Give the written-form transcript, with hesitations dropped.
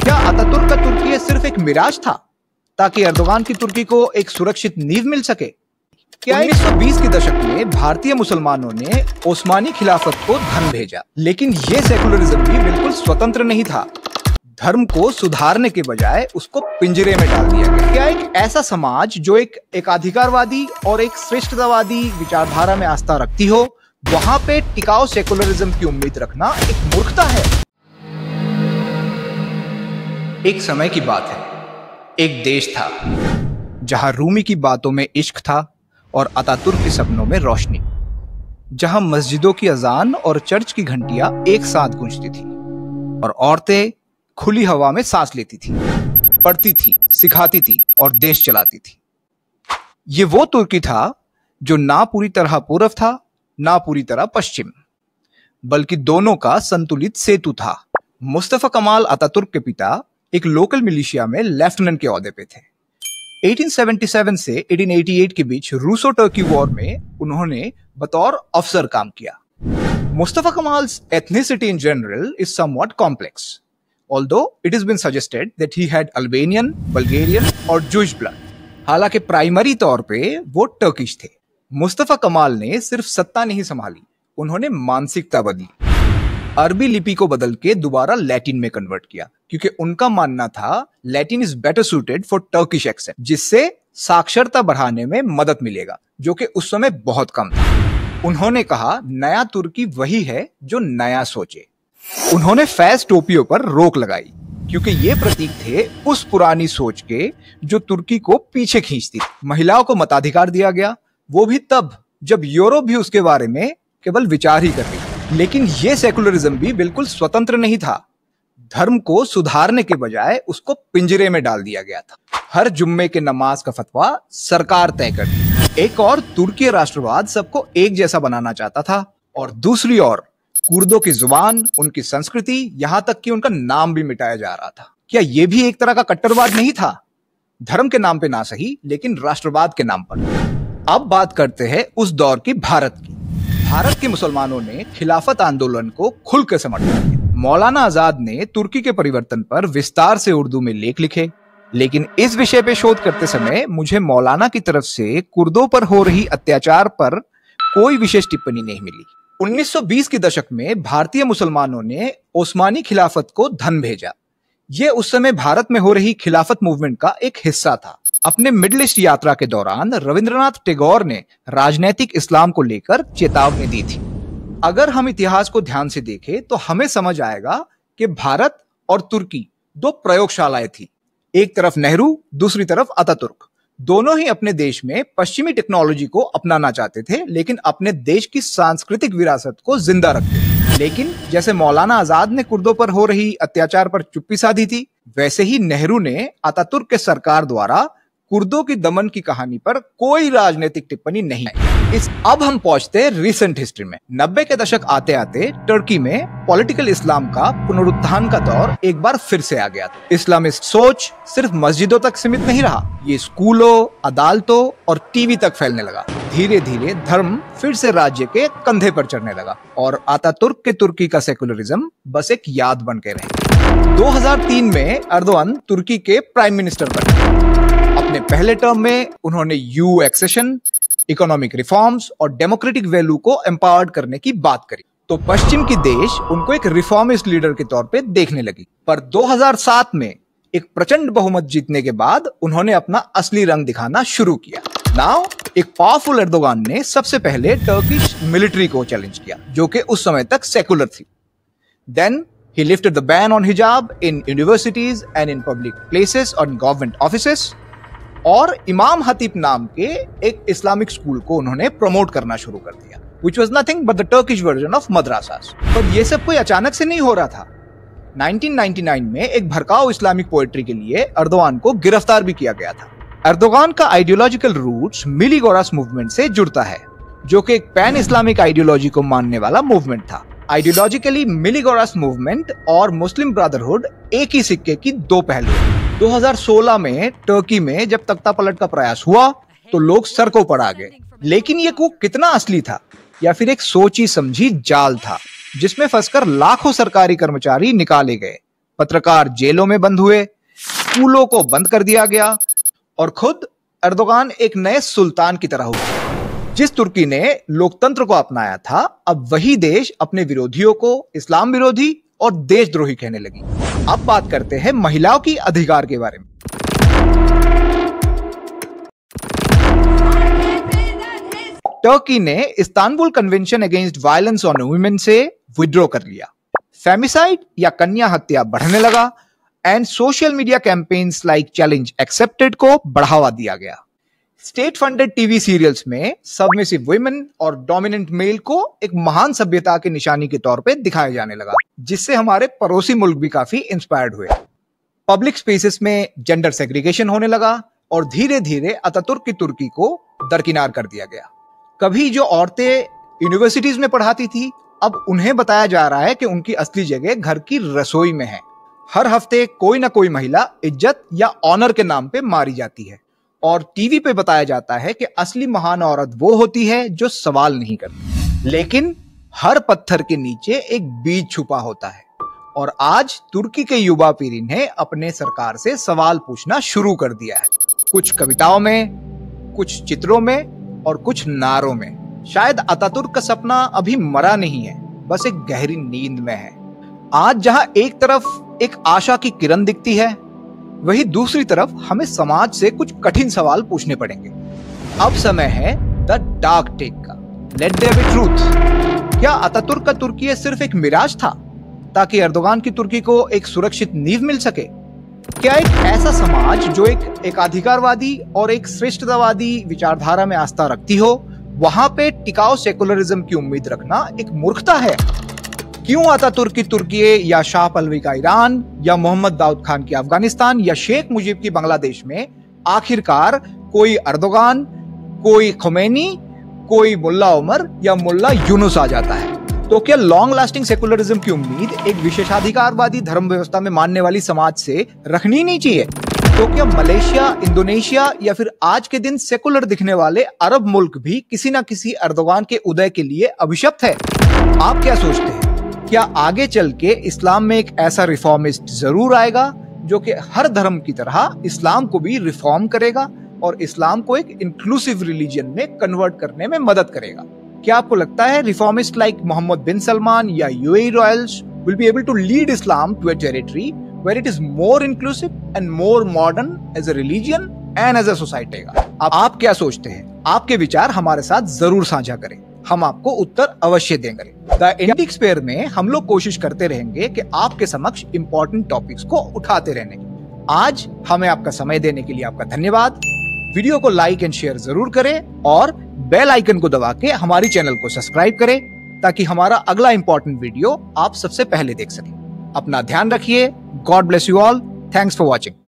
क्या अतातुर्क का तुर्की सिर्फ एक मिराज था ताकि एर्दोगान की तुर्की को एक सुरक्षित नींव मिल सके? क्या 1920 के दशक में भारतीय मुसलमानों ने ओस्मानी खिलाफत को धन भेजा, लेकिन ये सेकुलरिज्म भी बिल्कुल स्वतंत्र नहीं था। धर्म को सुधारने के बजाय उसको पिंजरे में डाल दिया गया। क्या एक ऐसा समाज जो एक एकाधिकारवादी और एक श्रेष्ठतावादी विचारधारा में आस्था रखती हो, वहां पे टिकाऊ सेकुलरिज्म की उम्मीद रखना एक मूर्खता है? एक समय की बात है, एक देश था जहां रूमी की बातों में इश्क था और अतातुर्क के सपनों में रोशनी, जहां मस्जिदों की अजान और चर्च की घंटियां एक साथ गूंजती थी और औरतें खुली हवा में सांस लेती थी, पढ़ती थी, सिखाती थी और देश चलाती थी। ये वो तुर्की था जो ना पूरी तरह पूर्व था ना पूरी तरह पश्चिम, बल्कि दोनों का संतुलित सेतु था। मुस्तफा कमाल अतातुर्क के पिता एक लोकल मिलिशिया में लेफ्टिनेंट के ओहदे पे थे। 1877 से 1888 के बीच रूसो टर्की वॉर में उन्होंने बतौर अफसर काम किया। Mustafa Kemal's ethnicity in general is somewhat complex, although it has been suggested that he had Albanian, Bulgarian और Jewish blood। हालांकि प्राइमरी तौर पे वो टर्किश थे। मुस्तफा कमाल ने सिर्फ सत्ता नहीं संभाली, उन्होंने मानसिकता बदली। अरबी लिपि को बदल के दोबारा लैटिन में कन्वर्ट किया, क्योंकि उनका मानना था Latin is better suited for Turkish accent, जिससे साक्षरता बढ़ाने में मदद मिलेगा, जो कि उस समय बहुत कम था। उन्होंने कहा नया तुर्की वही है जो नया सोचे। उन्होंने फैज टोपियों पर रोक लगाई, क्योंकि ये प्रतीक थे उस पुरानी सोच के जो तुर्की को पीछे खींचती। महिलाओं को मताधिकार दिया गया, वो भी तब जब यूरोप भी उसके बारे में केवल विचार ही कर रही। लेकिन ये सेकुलरिज्म भी बिल्कुल स्वतंत्र नहीं था। धर्म को सुधारने के बजाय उसको पिंजरे में डाल दिया गया था। हर जुम्मे के नमाज का फतवा सरकार तय करती। एक और तुर्की राष्ट्रवाद सबको एक जैसा बनाना चाहता था, और दूसरी ओर कुर्दों की जुबान, उनकी संस्कृति, यहां तक कि उनका नाम भी मिटाया जा रहा था। क्या यह भी एक तरह का कट्टरवाद नहीं था? धर्म के नाम पे ना सही, लेकिन राष्ट्रवाद के नाम पर। अब बात करते हैं उस दौर की भारत की। भारत के मुसलमानों ने खिलाफत आंदोलन को खुलकर समर्थन किया। मौलाना आजाद ने तुर्की के परिवर्तन पर विस्तार से उर्दू में लेख लिखे, लेकिन इस विषय पे शोध करते समय मुझे मौलाना की तरफ से कुर्दों पर हो रही अत्याचार पर कोई विशेष टिप्पणी नहीं मिली। 1920 के दशक में भारतीय मुसलमानों ने ओस्मानी खिलाफत को धन भेजा। ये उस समय भारत में हो रही खिलाफत मूवमेंट का एक हिस्सा था। अपने मिडिल ईस्ट यात्रा के दौरान रविंद्रनाथ टैगोर ने राजनैतिक इस्लाम को लेकर चेतावनी दी थी। अगर हम इतिहास को ध्यान से देखें तो हमें समझ आएगा कि भारत और तुर्की दो प्रयोगशालाएं थी। एक तरफ नेहरू, दूसरी तरफ अतातुर्क। दोनों ही अपने देश में पश्चिमी टेक्नोलॉजी को अपनाना चाहते थे, लेकिन अपने देश की सांस्कृतिक विरासत को जिंदा रखते थे। लेकिन जैसे मौलाना आजाद ने कुर्दों पर हो रही अत्याचार पर चुप्पी साधी थी, वैसे ही नेहरू ने अतातुर्क के सरकार द्वारा कुर्दों की दमन की कहानी पर कोई राजनीतिक टिप्पणी नहीं है। अब हम पहुंचते हैं रिसेंट हिस्ट्री में। 90 के दशक आते आते टर्की में पॉलिटिकल इस्लाम का पुनरुत्थान का दौर एक बार फिर से आ गया था। इस्लामिस्ट सोच सिर्फ मस्जिदों तक सीमित नहीं रहा, ये स्कूलों, अदालतों और टीवी तक फैलने लगा। धीरे धीरे धर्म फिर से राज्य के कंधे पर चढ़ने लगा और अतातुर्क के तुर्की का सेकुलरिज्म बस एक याद बन के रहे। 2003 में एर्दोगान तुर्की के प्राइम मिनिस्टर बने। अपने पहले टर्म में उन्होंने यूयू एक्सेशन, इकोनॉमिक रिफॉर्म्स और डेमोक्रेटिक वैल्यू को एम्पावर्ड करने की बात करी, तो पश्चिम की देश उनको एक रिफॉर्मिस्ट लीडर के तौर पे देखने लगी। पर 2007 में एक प्रचंड बहुमत जीतने के बाद उन्होंने अपना असली रंग दिखाना शुरू किया। नाउ एक पावरफुल एर्दोगान ने सबसे पहले टर्किश मिलिट्री को चैलेंज किया, जो कि उस समय तक सेकुलर थी। Then he lifted the ban on hijab in universities and in public places और government offices, और इमाम हतीब नाम के एक इस्लामिक स्कूल को उन्होंने प्रमोट करना शुरू कर दिया, which was nothing but the Turkish version of madrasas। पर ये सब कोई अचानक से नहीं हो रहा था। 1999 में एक भड़काऊ इस्लामिक पोएट्री के लिए एर्दोगान को गिरफ्तार भी किया गया था। एर्दोगान का आइडियोलॉजिकल रूट्स मिली गोरास मूवमेंट से जुड़ता है, जो कि एक पैन इस्लामिक आइडियोलॉजी को मानने वाला मूवमेंट था। आइडियोलॉजिकली मिली गोरास मूवमेंट और मुस्लिम ब्रदरहुड एक ही सिक्के की दो पहलू हैं। 2016 में टर्की में जब तख्तापलट का प्रयास हुआ तो लोग सड़कों पर आ गए, लेकिन ये को कितना असली था या फिर एक सोची समझी जाल था जिसमें फंसकर लाखों सरकारी कर्मचारी निकाले गए, पत्रकार जेलों में बंद हुए, स्कूलों को बंद कर दिया गया और खुद एर्दोगान एक नए सुल्तान की तरह हुआ। जिस तुर्की ने लोकतंत्र को अपनाया था, अब वही देश अपने विरोधियों को इस्लाम विरोधी और देशद्रोही कहने लगी। अब बात करते हैं महिलाओं की अधिकार के बारे में। टर्की ने Istanbul convention against violence on women से विड्रॉ कर लिया। फेमिसाइड या कन्या हत्या बढ़ने लगा and social media campaigns like challenge accepted को बढ़ावा दिया गया। स्टेट फंडेड टीवी सीरियल्स में सबमिसिव वुमेन और डोमिनेंट मेल को एक महान सभ्यता की निशानी के तौर पे दिखाया जाने लगा, जिससे हमारे पड़ोसी मुल्क भी काफी इंस्पायर्ड हुए। पब्लिक स्पेसेस में जेंडर सेग्रीगेशन होने लगा और धीरे धीरे अतातुर्क की तुर्की को दरकिनार कर दिया गया। कभी जो औरतें यूनिवर्सिटीज में पढ़ाती थी, अब उन्हें बताया जा रहा है कि उनकी असली जगह घर की रसोई में है। हर हफ्ते कोई ना कोई महिला इज्जत या ऑनर के नाम पे मारी जाती है और टीवी पे बताया जाता है कि असली महान औरत वो होती है जो सवाल नहीं करती। लेकिन हर पत्थर के नीचे एक बीज छुपा होता है और आज तुर्की के युवा पीढ़ी ने अपने सरकार से सवाल पूछना शुरू कर दिया है। कुछ कविताओं में, कुछ चित्रों में और कुछ नारों में। शायद अतातुर्क का सपना अभी मरा नहीं है, बस एक गहरी नींद में है। आज जहां एक तरफ एक आशा की किरण दिखती है, वही दूसरी तरफ हमें समाज से कुछ कठिन सवाल पूछने पड़ेंगे। अब समय है द डार्क टेक का। Let there be truth. क्या अतातुर्क का तुर्की सिर्फ एक मिराज था ताकि एर्दोगान की तुर्की को एक सुरक्षित नींव मिल सके? क्या एक ऐसा समाज जो एक एकाधिकारवादी और एक श्रेष्ठतावादी विचारधारा में आस्था रखती हो, वहां पे टिकाऊ सेकुलरिज्म की उम्मीद रखना एक मूर्खता है? क्यों अतातुर्क की तुर्की या शाह पहलवी का ईरान या मोहम्मद दाऊद खान की अफगानिस्तान या शेख मुजीब की बांग्लादेश में आखिरकार कोई एर्दोगान, कोई खुमैनी, कोई मुल्ला उमर या मुल्ला यूनुस आ जाता है? तो क्या लॉन्ग लास्टिंग सेकुलरिज्म की उम्मीद एक विशेषाधिकारवादी धर्म व्यवस्था में मानने वाली समाज से रखनी नहीं चाहिए? तो क्या मलेशिया, इंडोनेशिया या फिर आज के दिन सेकुलर दिखने वाले अरब मुल्क भी किसी ना किसी एर्दोगान के उदय के लिए अभिशप्त है? आप क्या सोचते हैं? क्या आगे चल के इस्लाम में एक ऐसा रिफॉर्मिस्ट जरूर आएगा जो कि हर धर्म की तरह इस्लाम को भी रिफॉर्म करेगा और इस्लाम को एक इंक्लूसिव रिलीजन में कन्वर्ट करने में मदद करेगा? क्या आपको लगता है reformist like Mohammed bin Salman या UAE royals will be able to lead Islam to a territory where it is more inclusive and more modern as a religion and as a society? आप क्या सोचते हैं? आपके विचार हमारे साथ जरूर साझा करें, हम आपको उत्तर अवश्य देंगे। द इंडिक स्पेयर में हम लोग कोशिश करते रहेंगे कि आपके समक्ष इंपॉर्टेंट टॉपिक्स को उठाते रहने की। आज हमें आपका समय देने के लिए आपका धन्यवाद। वीडियो को लाइक एंड शेयर जरूर करें और बेल आइकन को दबा के हमारी चैनल को सब्सक्राइब करें ताकि हमारा अगला इंपॉर्टेंट वीडियो आप सबसे पहले देख सकें। अपना ध्यान रखिए। God bless you all. Thanks for watching.